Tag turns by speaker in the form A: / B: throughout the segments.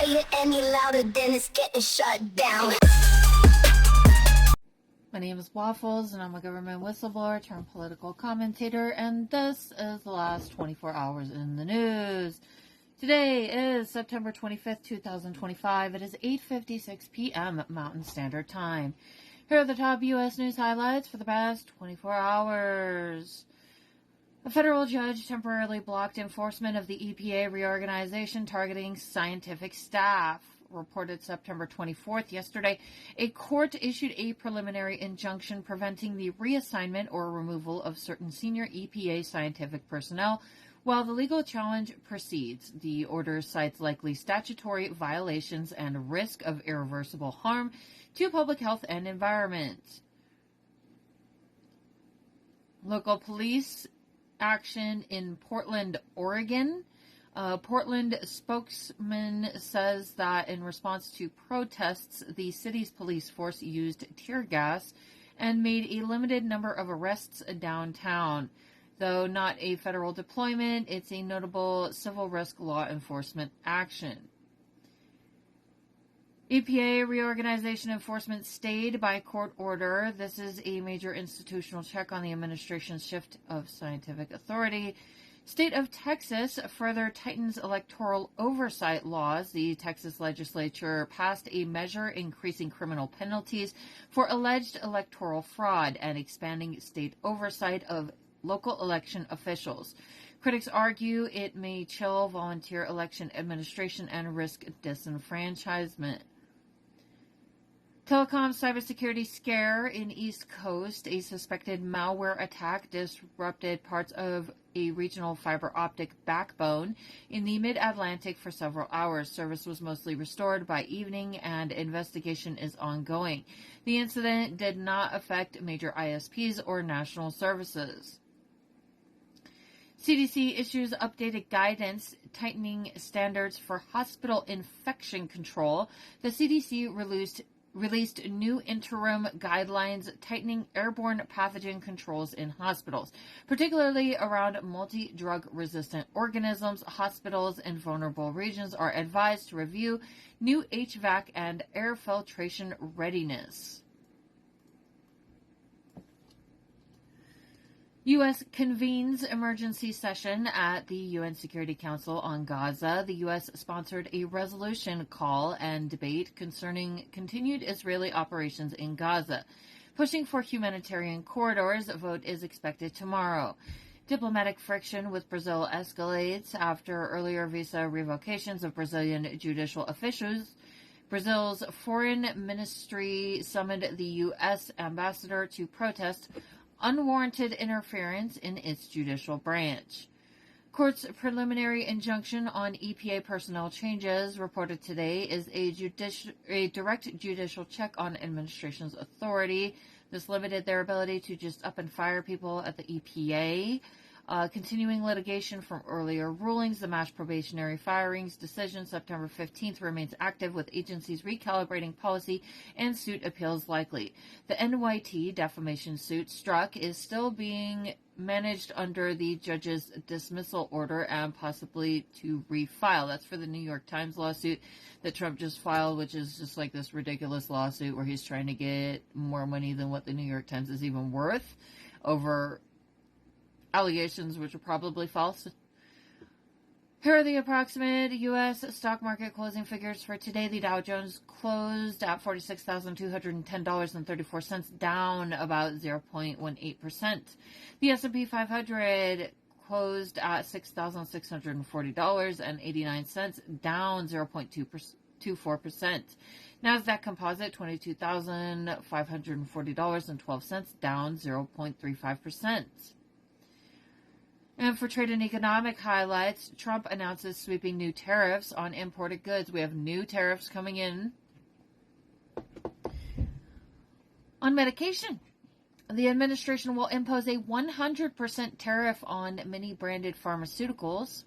A: play it any louder, then it's getting shut down.
B: My name is Waffles, and I'm a government whistleblower turned political commentator, and this is the last 24 hours in the news. Today is September 25th, 2025. It is 8:56 p.m. Mountain Standard Time. Here are the top U.S. news highlights for the past 24 hours. A federal judge temporarily blocked enforcement of the EPA reorganization targeting scientific staff. Reported September 24th, yesterday, a court issued a preliminary injunction preventing the reassignment or removal of certain senior EPA scientific personnel while the legal challenge proceeds. The order cites likely statutory violations and risk of irreversible harm to public health and environment. Local police action in Portland, Oregon. Portland spokesman says that in response to protests, the city's police force used tear gas and made a limited number of arrests downtown. Though not a federal deployment, it's a notable civil risk law enforcement action. EPA reorganization enforcement stayed by court order. This is a major institutional check on the administration's shift of scientific authority. State of Texas further tightens electoral oversight laws. The Texas legislature passed a measure increasing criminal penalties for alleged electoral fraud and expanding state oversight of local election officials. Critics argue it may chill volunteer election administration and risk disenfranchisement. Telecom cybersecurity scare in East Coast. A suspected malware attack disrupted parts of a regional fiber optic backbone in the mid-Atlantic for several hours. Service was mostly restored by evening and investigation is ongoing. The incident did not affect major ISPs or national services. CDC issues updated guidance tightening standards for hospital infection control. The CDC released new interim guidelines tightening airborne pathogen controls in hospitals, particularly around multi-drug resistant organisms. Hospitals in vulnerable regions are advised to review new HVAC and air filtration readiness. U.S. convenes emergency session at the UN Security Council on Gaza. The U.S. sponsored a resolution call and debate concerning continued Israeli operations in Gaza. Pushing for humanitarian corridors, a vote is expected tomorrow. Diplomatic friction with Brazil escalates after earlier visa revocations of Brazilian judicial officials. Brazil's foreign ministry summoned the U.S. ambassador to protest unwarranted interference in its judicial branch. Court's preliminary injunction on EPA personnel changes reported today is a direct judicial check on administration's authority. This limited their ability to just up and fire people at the EPA. Continuing litigation from earlier rulings, the mass probationary firings decision September 15th remains active with agencies recalibrating policy and suit appeals likely. The NYT defamation suit struck is still being managed under the judge's dismissal order and possibly to refile. That's for the New York Times lawsuit that Trump just filed, which is just like this ridiculous lawsuit where he's trying to get more money than what the New York Times is even worth over allegations which are probably false. Here are the approximate U.S. stock market closing figures for today. The Dow Jones closed at $46,210.34, down about 0.18%. The S&P 500 closed at $6,640.89, down 0.24%. Nasdaq Composite, $22,540.12, down 0.35%. And for trade and economic highlights, Trump announces sweeping new tariffs on imported goods. We have new tariffs coming in on medication. The administration will impose a 100% tariff on many branded pharmaceuticals,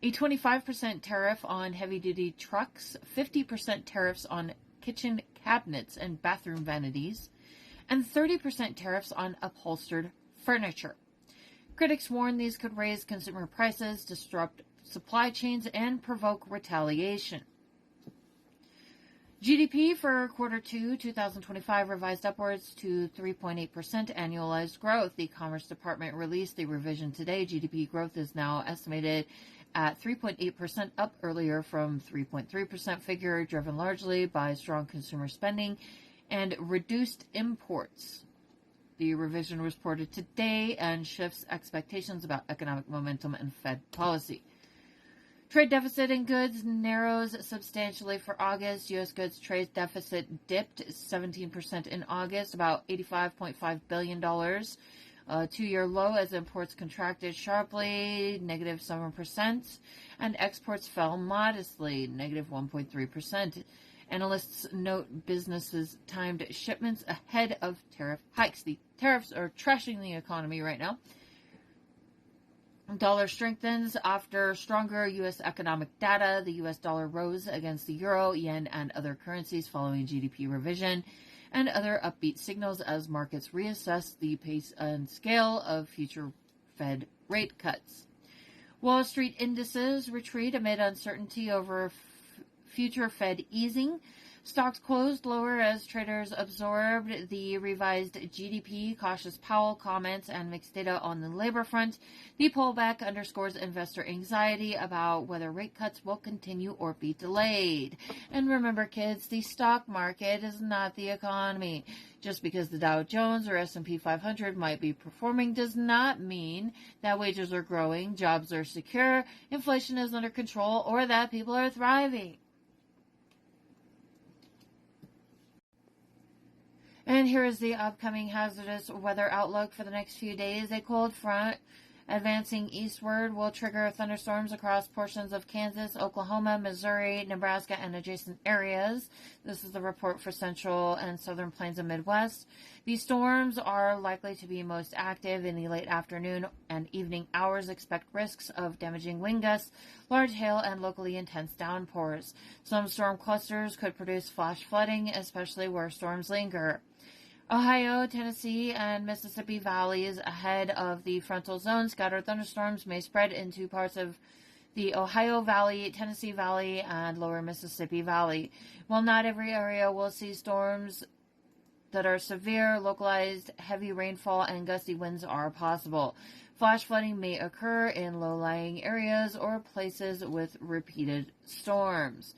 B: a 25% tariff on heavy-duty trucks, 50% tariffs on kitchen cabinets and bathroom vanities, and 30% tariffs on upholstered furniture. Critics warn these could raise consumer prices, disrupt supply chains and provoke retaliation. GDP for quarter 2, 2025 revised upwards to 3.8% annualized growth. The Commerce Department released the revision today. GDP growth is now estimated at 3.8%, up earlier from 3.3% figure, driven largely by strong consumer spending and reduced imports. The revision was reported today and shifts expectations about economic momentum and Fed policy. Trade deficit in goods narrows substantially for August. U.S. goods trade deficit dipped 17% in August, about $85.5 billion. A two-year low as imports contracted sharply, negative 7%, and exports fell modestly, negative 1.3%. Analysts note businesses timed shipments ahead of tariff hikes. The tariffs are trashing the economy right now. Dollar strengthens after stronger U.S. economic data. The U.S. dollar rose against the euro, yen, and other currencies following GDP revision and other upbeat signals as markets reassess the pace and scale of future Fed rate cuts. Wall Street indices retreat amid uncertainty over future Fed easing. Stocks closed lower as traders absorbed the revised GDP, cautious Powell comments, and mixed data on the labor front. The pullback underscores investor anxiety about whether rate cuts will continue or be delayed. And remember, kids, the stock market is not the economy. Just because the Dow Jones or S&P 500 might be performing does not mean that wages are growing, jobs are secure, inflation is under control, or that people are thriving. And here is the upcoming hazardous weather outlook for the next few days. A cold front advancing eastward will trigger thunderstorms across portions of Kansas, Oklahoma, Missouri, Nebraska, and adjacent areas. This is the report for central and southern plains and Midwest. These storms are likely to be most active in the late afternoon and evening hours. Expect risks of damaging wind gusts, large hail, and locally intense downpours. Some storm clusters could produce flash flooding, especially where storms linger. Ohio, Tennessee, and Mississippi valleys ahead of the frontal zone. Scattered thunderstorms may spread into parts of the Ohio Valley, Tennessee Valley, and lower Mississippi Valley. While not every area will see storms that are severe, localized heavy rainfall and gusty winds are possible. Flash flooding may occur in low-lying areas or places with repeated storms.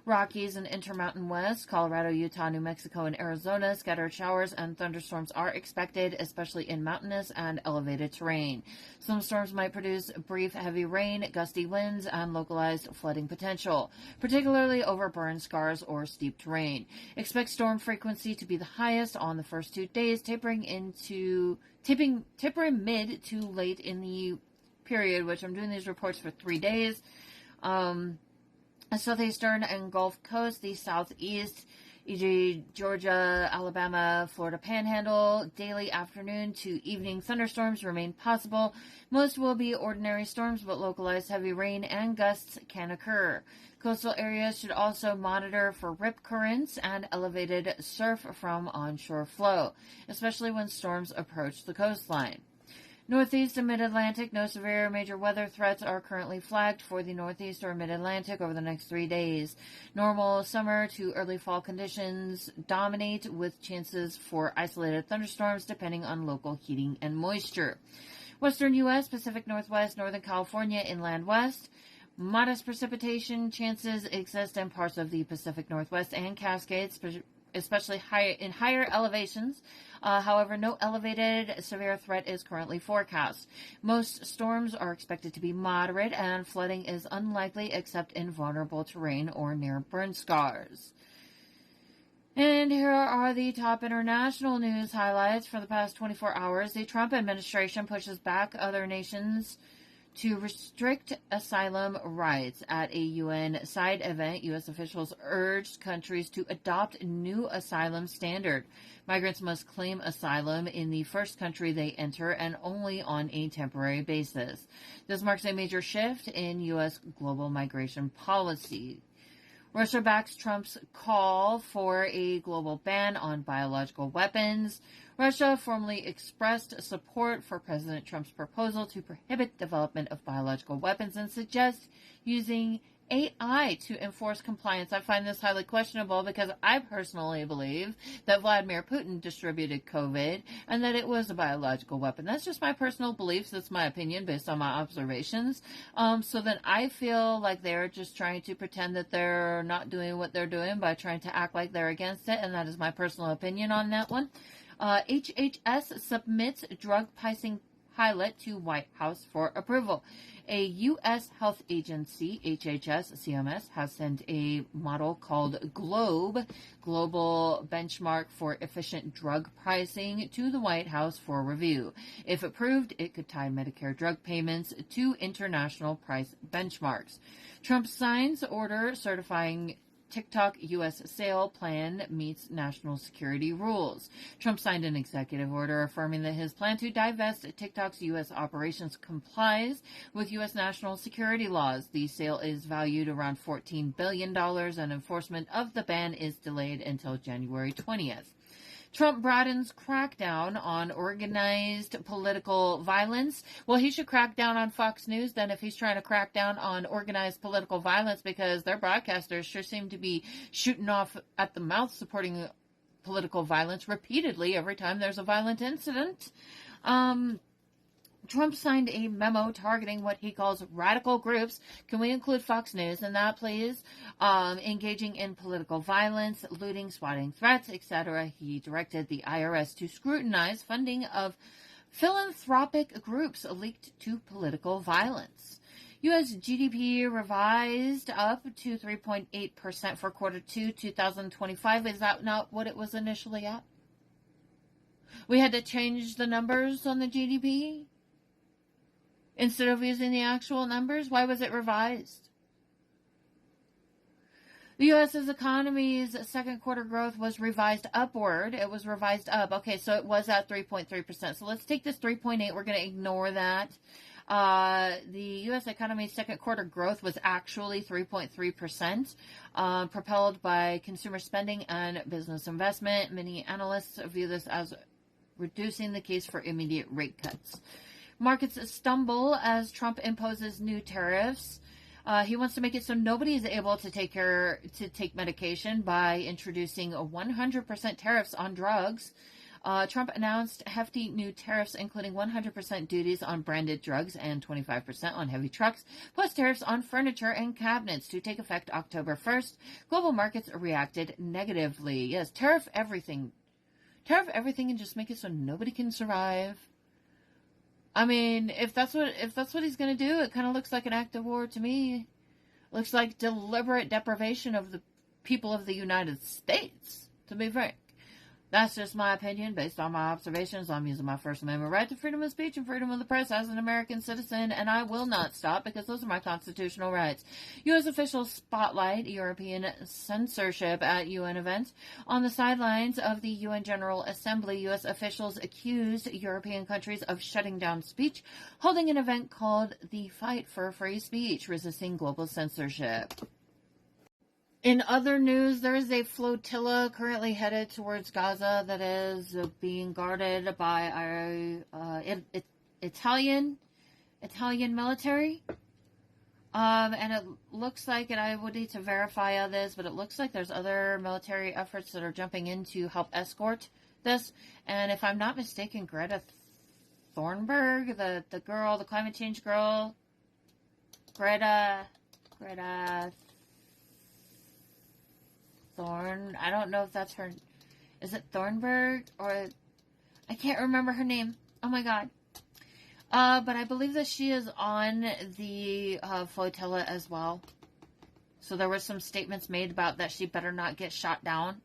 B: Rockies and Intermountain West, Colorado, Utah, New Mexico, and Arizona, scattered showers and thunderstorms are expected, especially in mountainous and elevated terrain. Some storms might produce brief heavy rain, gusty winds, and localized flooding potential, particularly over burn scars or steep terrain. Expect storm frequency to be the highest on the first 2 days, tapering mid to late in the period, which I'm doing these reports for 3 days. Southeastern and Gulf Coast, the southeast, e.g. Georgia, Alabama, Florida Panhandle, daily afternoon to evening thunderstorms remain possible. Most will be ordinary storms, but localized heavy rain and gusts can occur. Coastal areas should also monitor for rip currents and elevated surf from onshore flow, especially when storms approach the coastline. Northeast and Mid-Atlantic, no severe major weather threats are currently flagged for the Northeast or Mid-Atlantic over the next 3 days. Normal summer to early fall conditions dominate with chances for isolated thunderstorms depending on local heating and moisture. Western U.S., Pacific Northwest, Northern California, Inland West. Modest precipitation chances exist in parts of the Pacific Northwest and Cascades, especially in higher elevations. However, no elevated severe threat is currently forecast. Most storms are expected to be moderate, and flooding is unlikely except in vulnerable terrain or near burn scars. And here are the top international news highlights for the past 24 hours. The Trump administration pushes back other nations to restrict asylum rights. At a UN side event, U.S. officials urged countries to adopt new asylum standard. Migrants must claim asylum in the first country they enter and only on a temporary basis. This marks a major shift in U.S. global migration policy. Russia backs Trump's call for a global ban on biological weapons. Russia formally expressed support for President Trump's proposal to prohibit development of biological weapons and suggest using AI to enforce compliance. I find this highly questionable because I personally believe that Vladimir Putin distributed COVID and that it was a biological weapon. That's just my personal beliefs. That's my opinion based on my observations. So then I feel like they're just trying to pretend that they're not doing what they're doing by trying to act like they're against it, and that is my personal opinion on that one. HHS submits drug pricing pilot to White House for approval. A U.S. health agency, HHS CMS, has sent a model called Global Benchmark for Efficient Drug Pricing, to the White House for review. If approved, it could tie Medicare drug payments to international price benchmarks. Trump signs order certifying TikTok U.S. sale plan meets national security rules. Trump signed an executive order affirming that his plan to divest TikTok's U.S. operations complies with U.S. national security laws. The sale is valued around $14 billion, and enforcement of the ban is delayed until January 20th. Trump broadens crackdown on organized political violence. Well, he should crack down on Fox News then if he's trying to crack down on organized political violence, because their broadcasters sure seem to be shooting off at the mouth supporting political violence repeatedly every time there's a violent incident. Trump signed a memo targeting what he calls radical groups. Can we include Fox News in that, please? Engaging in political violence, looting, swatting, threats, etc. He directed the IRS to scrutinize funding of philanthropic groups linked to political violence. U.S. GDP revised up to 3.8% for quarter 2, 2025. Is that not what it was initially at? We had to change the numbers on the GDP? Instead of using the actual numbers? Why was it revised? The U.S.'s economy's second quarter growth was revised upward. It was revised up. Okay, so it was at 3.3%. So let's take this 3.8. We're going to ignore that. The U.S. economy's second quarter growth was actually 3.3%, propelled by consumer spending and business investment. Many analysts view this as reducing the case for immediate rate cuts. Markets stumble as Trump imposes new tariffs. He wants to make it so nobody is able to take medication by introducing 100% tariffs on drugs. Trump announced hefty new tariffs, including 100% duties on branded drugs and 25% on heavy trucks, plus tariffs on furniture and cabinets to take effect October 1st. Global markets reacted negatively. Yes, tariff everything. Tariff everything and just make it so nobody can survive. I mean, if that's what he's going to do, it kind of looks like an act of war to me. Looks like deliberate deprivation of the people of the United States, to be frank. That's just my opinion based on my observations. I'm using my First Amendment right to freedom of speech and freedom of the press as an American citizen, and I will not stop because those are my constitutional rights. U.S. officials spotlight European censorship at UN events. On the sidelines of the UN General Assembly, U.S. officials accused European countries of shutting down speech, holding an event called the Fight for Free Speech, resisting global censorship. In other news, there is a flotilla currently headed towards Gaza that is being guarded by our Italian military. And it looks like, and I would need to verify all this, but it looks like there's other military efforts that are jumping in to help escort this. And if I'm not mistaken, Greta Thunberg, the girl, the climate change girl, Greta Thorn. I don't know if that's her. Is it Thornburg or I can't remember her name. Oh my god. But I believe that she is on the flotilla as well. So there were some statements made about that she better not get shot down.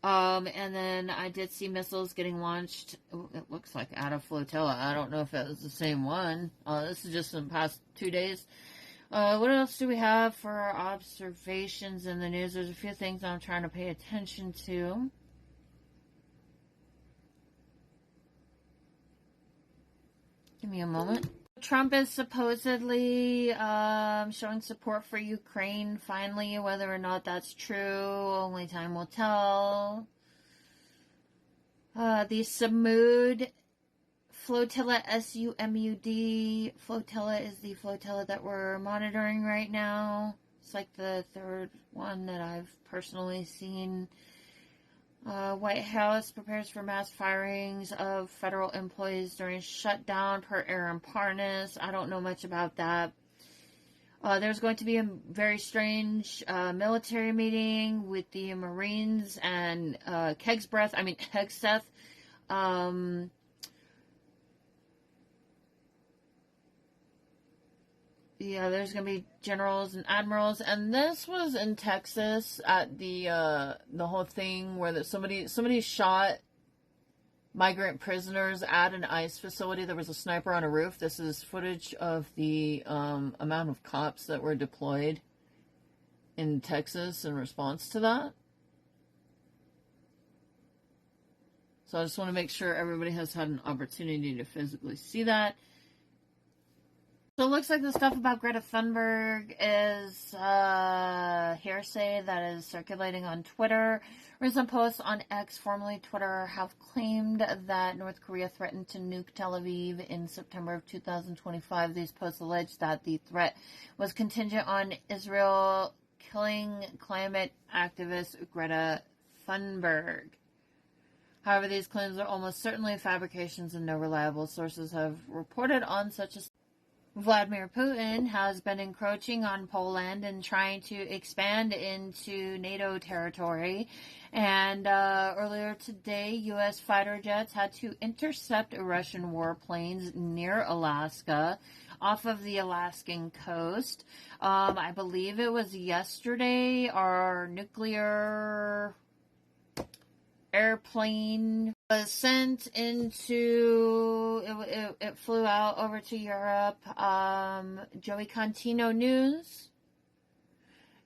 B: And then I did see missiles getting launched. Ooh, it looks like out of flotilla. I don't know if it was the same one. This is just in the past 2 days. What else do we have for our observations in the news? There's a few things I'm trying to pay attention to. Give me a moment. Trump is supposedly showing support for Ukraine finally. Whether or not that's true, only time will tell. The Samud Flotilla, SUMUD flotilla is the flotilla that we're monitoring right now. It's like the third one that I've personally seen. White House prepares for mass firings of federal employees during shutdown per Aaron Parnas. I don't know much about that. There's going to be a very strange military meeting with the Marines and Hegseth. Yeah, there's gonna be generals and admirals, and this was in Texas at the whole thing where somebody shot migrant prisoners at an ICE facility. There was a sniper on a roof. This is footage of the amount of cops that were deployed in Texas in response to that. So I just want to make sure everybody has had an opportunity to physically see that. So it looks like the stuff about Greta Thunberg is hearsay that is circulating on Twitter. Recent posts on X, formerly Twitter, have claimed that North Korea threatened to nuke Tel Aviv in September of 2025. These posts allege that the threat was contingent on Israel killing climate activist Greta Thunberg. However, these claims are almost certainly fabrications, and no reliable sources have reported on such a. Vladimir Putin has been encroaching on Poland and trying to expand into NATO territory. And earlier today, U.S. fighter jets had to intercept Russian warplanes near Alaska, off of the Alaskan coast. I believe it was yesterday, our nuclear airplane was sent into, it flew out over to Europe. Joey Contino News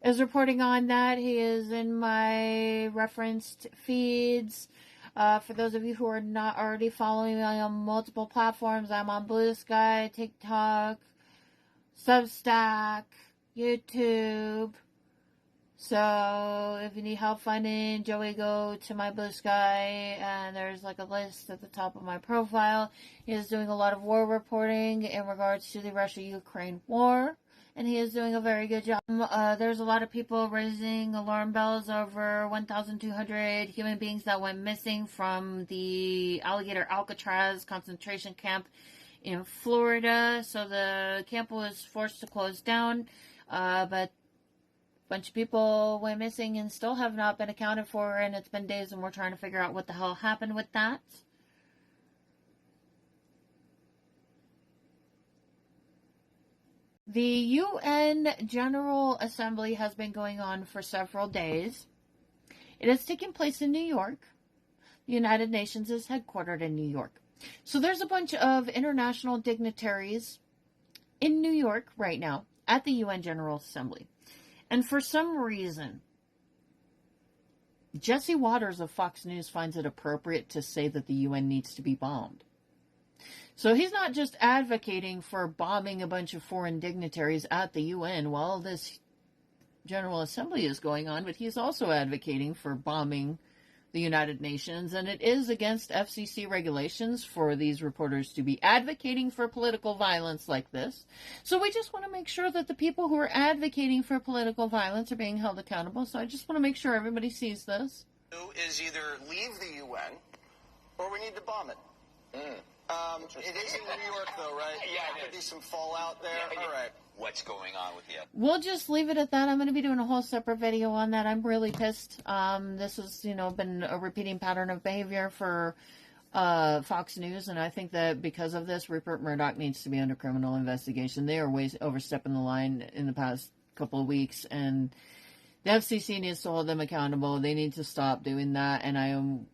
B: is reporting on that. He is in my referenced feeds. For those of you who are not already following me on multiple platforms, I'm on Blue Sky, TikTok, Substack, YouTube. So if you need help finding Joey, go to my Blue Sky, and there's like a list at the top of my profile. He is doing a lot of war reporting in regards to the Russia-Ukraine war, and he is doing a very good job. There's a lot of people raising alarm bells over 1,200 human beings that went missing from the Alligator Alcatraz concentration camp in Florida. So the camp was forced to close down, but bunch of people went missing and still have not been accounted for, and it's been days and we're trying to figure out what the hell happened with that. The UN General Assembly has been going on for several days. It has taken place in New York. The United Nations is headquartered in New York. So there's a bunch of international dignitaries in New York right now at the UN General Assembly. And for some reason, Jesse Waters of Fox News finds it appropriate to say that the UN needs to be bombed. So he's not just advocating for bombing a bunch of foreign dignitaries at the UN while this General Assembly is going on, but he's also advocating for bombing the United Nations, and it is against FCC regulations for these reporters to be advocating for political violence like this. So we just want to make sure that the people who are advocating for political violence are being held accountable. So I just want to make sure everybody sees this.
C: Is either leave the UN or we need to bomb it. It is in New York, though, right?
D: Yeah,
C: there could be some fallout there.
D: Yeah,
C: all right.
D: What's going on with you?
B: We'll just leave it at that. I'm going to be doing a whole separate video on that. I'm really pissed. This has, been a repeating pattern of behavior for Fox News, and I think that because of this, Rupert Murdoch needs to be under criminal investigation. They are way overstepping the line in the past couple of weeks, and the FCC needs to hold them accountable. They need to stop doing that, and I am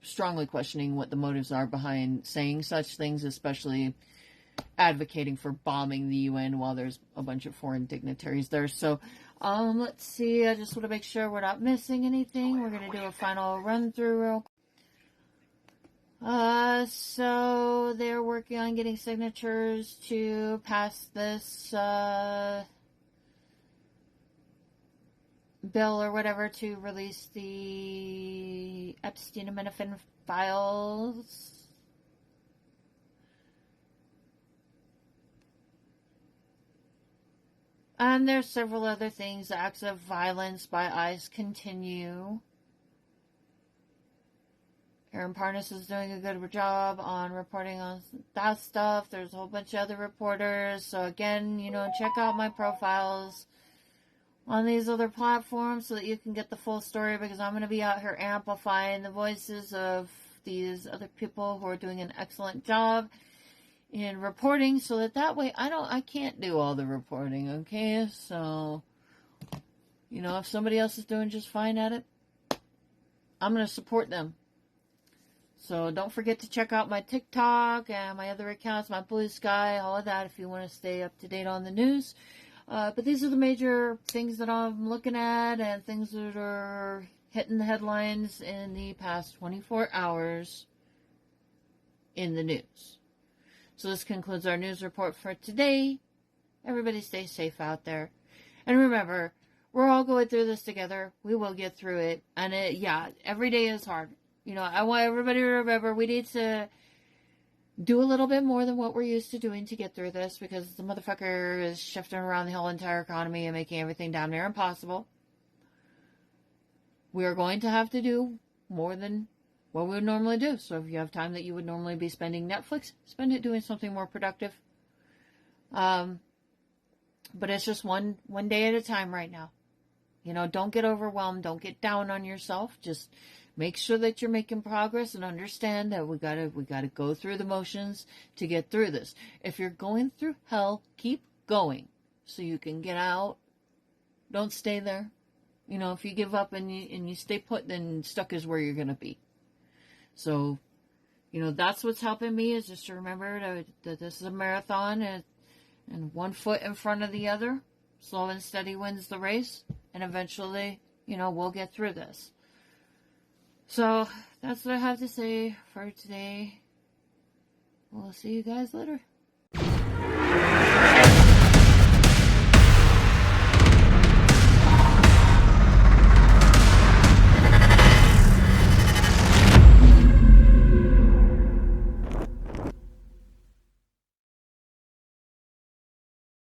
B: strongly questioning what the motives are behind saying such things, especially advocating for bombing the UN while there's a bunch of foreign dignitaries there. So, let's see. I just want to make sure we're not missing anything. We're going to do a final run through real quick. So they're working on getting signatures to pass this bill or whatever to release the Epstein and Manafin files. And there's several other things. Acts of violence by ICE continue. Aaron Parnas is doing a good job on reporting on that stuff. There's a whole bunch of other reporters. So again, check out my profiles on these other platforms so that you can get the full story, because I'm going to be out here amplifying the voices of these other people who are doing an excellent job in reporting, so that way I can't do all the reporting, okay? So, if somebody else is doing just fine at it, I'm going to support them. So don't forget to check out my TikTok and my other accounts, my Blue Sky, all of that, if you want to stay up to date on the news. But these are the major things that I'm looking at and things that are hitting the headlines in the past 24 hours in the news. So this concludes our news report for today. Everybody stay safe out there. And remember, we're all going through this together. We will get through it. And every day is hard. I want everybody to remember we need to do a little bit more than what we're used to doing to get through this, because the motherfucker is shifting around the whole entire economy and making everything damn near impossible. We are going to have to do more than what we would normally do. So if you have time that you would normally be spending Netflix, spend it doing something more productive. But it's just one day at a time right now. Don't get overwhelmed. Don't get down on yourself. Just make sure that you're making progress and understand that we gotta go through the motions to get through this. If you're going through hell, keep going so you can get out. Don't stay there. If you give up and you stay put, then stuck is where you're gonna be. So, that's what's helping me, is just to remember that this is a marathon and one foot in front of the other. Slow and steady wins the race. And eventually, we'll get through this. So, that's what I have to say for today. We'll see you guys later.